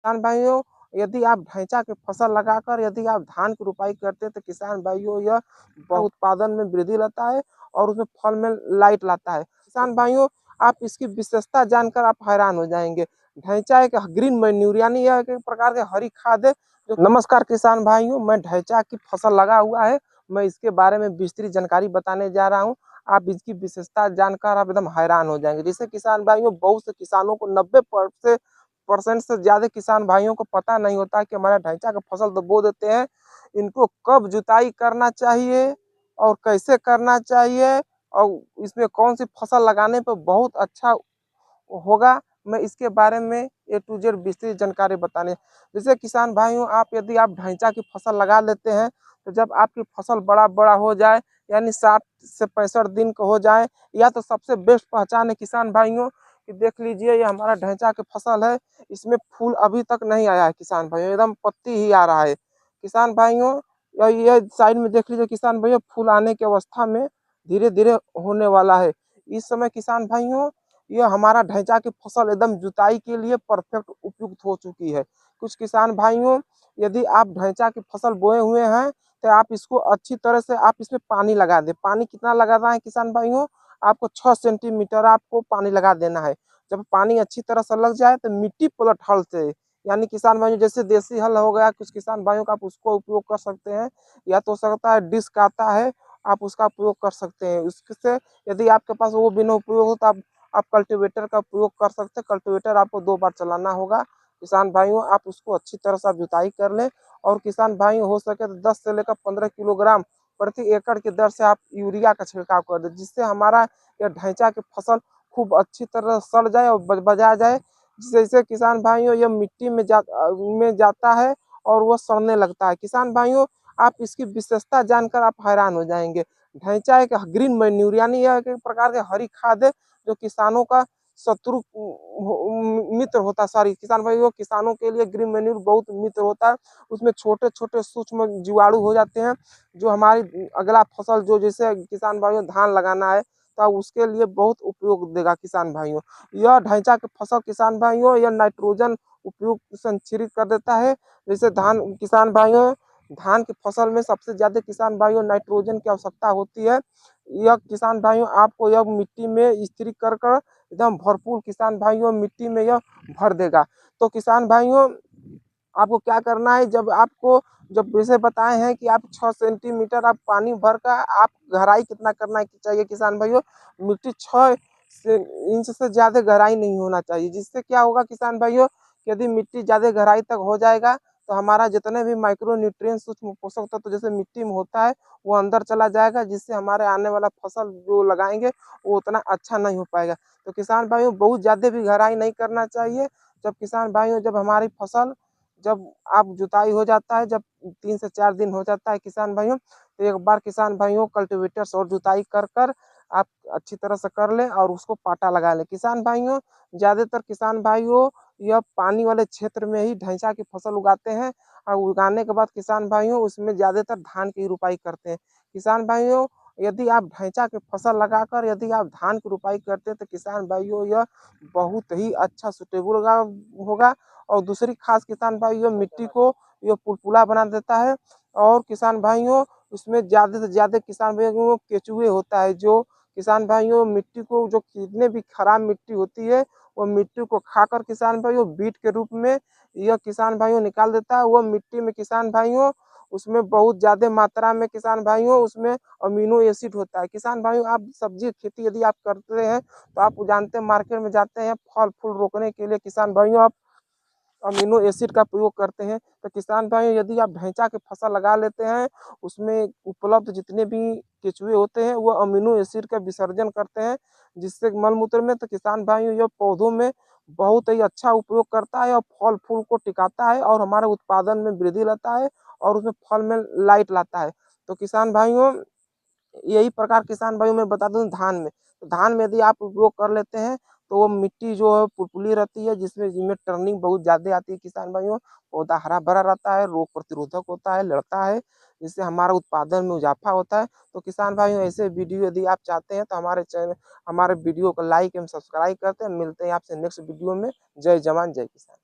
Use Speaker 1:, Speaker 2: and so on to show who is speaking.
Speaker 1: किसान भाइयों, यदि आप ढैंचा की फसल लगाकर यदि आप धान की रुपाई करते हैं तो किसान भाइयों यह बहुत उत्पादन में वृद्धि लाता है और उसमें फल में लाइट लाता है। किसान भाइयों, आप इसकी विशेषता जानकर आप हैरान हो जाएंगे। ढैंचा एक ग्रीन मैन्यूर यानी यह एक प्रकार के हरी खाद है। नमस्कार किसान भाइयों, मैं ढैंचा की फसल लगा हुआ है, मैं इसके बारे में विस्तृत जानकारी बताने जा रहा हूँ। आप इसकी विशेषता जानकर आप एकदम हैरान हो जाएंगे। जैसे किसान भाइयों, बहुत से किसानों को 90% से ज्यादा किसान भाइयों को पता नहीं होता कि हमारा ढैंचा का फसल तो बो देते हैं, इनको कब जुताई करना चाहिए और कैसे करना चाहिए और इसमें कौन सी फसल लगाने पर बहुत अच्छा होगा, मैं इसके बारे में ए टू जेड विस्तृत जानकारी बताने। जैसे किसान भाइयों, यदि आप ढैंचा की फसल लगा लेते हैं तो जब आपकी फसल बड़ा बड़ा हो जाए यानी 60 से 65 दिन का हो जाए, या तो सबसे बेस्ट पहचान है किसान भाइयों कि देख लीजिए ये हमारा ढैंचा की फसल है, इसमें फूल अभी तक नहीं आया है। किसान भाइयों, एकदम पत्ती ही आ रहा है। किसान भाइयों, ये साइड में देख लीजिए किसान भाइयों, फूल आने की अवस्था में धीरे धीरे होने वाला है। इस समय किसान भाइयों, यह हमारा ढैंचा की फसल एकदम जुताई के लिए परफेक्ट उपयुक्त हो चुकी है। कुछ किसान भाइयों, यदि आप ढैंचा की फसल बोए हुए हैं तो आप इसको अच्छी तरह से आप इसमें पानी लगा दें। पानी कितना लगाना है किसान भाइयों, आपको 6 सेंटीमीटर आपको पानी लगा देना है। जब पानी अच्छी तरह से लग जाए तो मिट्टी पलट हल से, यानी किसान भाइयों जैसे देसी हल हो गया कुछ किसान भाइयों का, आप उसको उपयोग कर सकते हैं, या तो सकता है डिस्क आता है, आप उसका उपयोग कर सकते हैं। उससे यदि आपके पास वो बिना उपयोग हो तो आप कल्टीवेटर का उपयोग कर सकते हैं। कल्टीवेटर आपको 2 बार चलाना होगा। किसान भाइयों, आप उसको अच्छी तरह से आप जुताई कर लें और किसान भाइयों हो सके तो 10 से लेकर 15 किलोग्राम प्रति एकड़ की दर से आप यूरिया का छिड़काव कर दें, जिससे हमारा यह ढैंचा की फसल खूब अच्छी तरह सड़ जाए और बजा जाए। जैसे किसान भाइयों, यह मिट्टी में जाता है और वह सड़ने लगता है। किसान भाइयों, आप इसकी विशेषता जानकर आप हैरान हो जाएंगे। ढैंचा एक ग्रीन मैन्यूर यानी यह एक प्रकार के हरी खाद है जो किसानों का शत्रु मित्र होता है। सॉरी किसान भाइयों, किसानों के लिए ग्रीन मैन्यूर बहुत मित्र होता है। उसमें छोटे छोटे सूक्ष्म जीवाणु हो जाते हैं जो हमारी अगला फसल जो जैसे किसान भाइयों धान लगाना है तो उसके लिए बहुत उपयोग देगा। किसान भाइयों, यह ढैंचा की फसल किसान भाइयों यह नाइट्रोजन उपयुक्त संचरित कर देता है। जैसे धान, किसान भाइयों धान की फसल में सबसे ज्यादा किसान भाइयों नाइट्रोजन की आवश्यकता होती है। यह किसान भाइयों आपको यह मिट्टी में स्त्री कर कर एकदम भरपूर किसान भाइयों मिट्टी में यह भर देगा। तो किसान भाइयों, आपको क्या करना है, जब जैसे बताए हैं कि आप 6 सेंटीमीटर आप पानी भर कर आप गहराई कितना करना चाहिए किसान भाइयों, मिट्टी 6 इंच से ज्यादा गहराई नहीं होना चाहिए। जिससे क्या होगा किसान भाइयों, यदि मिट्टी ज्यादा गहराई तक हो जाएगा तो हमारा जितने भी माइक्रो न्यूट्रिएंट सूक्ष्म पोषक तत्व जैसे मिट्टी में होता है वो अंदर चला जाएगा, जिससे हमारे आने वाला फसल जो लगाएंगे वो उतना अच्छा नहीं हो पाएगा। तो किसान भाइयों, बहुत ज्यादा भी गहराई नहीं करना चाहिए। जब किसान भाइयों, जब हमारी फसल जब आप जुताई हो जाता है, जब 3 से 4 दिन हो जाता है किसान भाइयों, तो एक बार किसान भाइयों कल्टीवेटर से और जुताई कर कर आप अच्छी तरह से कर लें और उसको पाटा लगा लें। किसान भाइयों, ज्यादातर किसान भाइयों यह पानी वाले क्षेत्र में ही ढैंचा की फसल उगाते हैं और उगाने के बाद किसान भाइयों उसमें ज्यादातर धान की रुपाई करते हैं। किसान भाइयों, यदि आप ढैंचा की फसल लगाकर यदि आप धान की रुपाई करते हैं तो किसान भाइयों यह बहुत ही अच्छा सुटेबल होगा। और दूसरी खास किसान भाइयों, मिट्टी को यह पुलपुला बना देता है। और किसान भाइयों, उसमें ज्यादा से ज्यादा किसान भाइयों केचुए होता है जो किसान भाइयों मिट्टी को, जो कितने भी खराब मिट्टी होती है वो मिट्टी को खाकर किसान भाइयों बीट के रूप में यह किसान भाइयों निकाल देता है। वह मिट्टी में किसान भाइयों उसमें बहुत ज्यादा मात्रा में किसान भाइयों उसमें अमीनो एसिड होता है। किसान भाइयों, आप सब्जी खेती यदि आप करते हैं तो आप जानते हैं मार्केट में जाते हैं फल फूल रोकने के लिए किसान भाइयों आप अमीनो एसिड का प्रयोग करते हैं। तो किसान भाई, यदि आप ढैंचा की फसल लगा लेते हैं उसमें उपलब्ध जितने भी केचुए होते हैं वो अमीनो एसिड का विसर्जन करते हैं, जिससे मलमूत्र में, तो किसान भाई ये पौधों में बहुत ही अच्छा उपयोग करता है और फल फूल को टिकाता है और हमारे उत्पादन में वृद्धि लाता है और उसमें फल में लाइट लाता है। तो किसान भाइयों, यही प्रकार किसान भाइयों मैं बता दूं धान में, तो धान में यदि आप उपयोग कर लेते हैं तो वो मिट्टी जो है पुलपुली रहती है, जिसमें टर्निंग बहुत ज्यादा आती है। किसान भाइयों, पौधा हरा भरा रहता है, रोग प्रतिरोधक होता है, लड़ता है, जिससे हमारा उत्पादन में इजाफा होता है। तो किसान भाइयों, ऐसे वीडियो यदि आप चाहते हैं तो हमारे वीडियो को लाइक एवं सब्सक्राइब करते हैं। मिलते हैं आपसे नेक्स्ट वीडियो में। जय जवान जय किसान।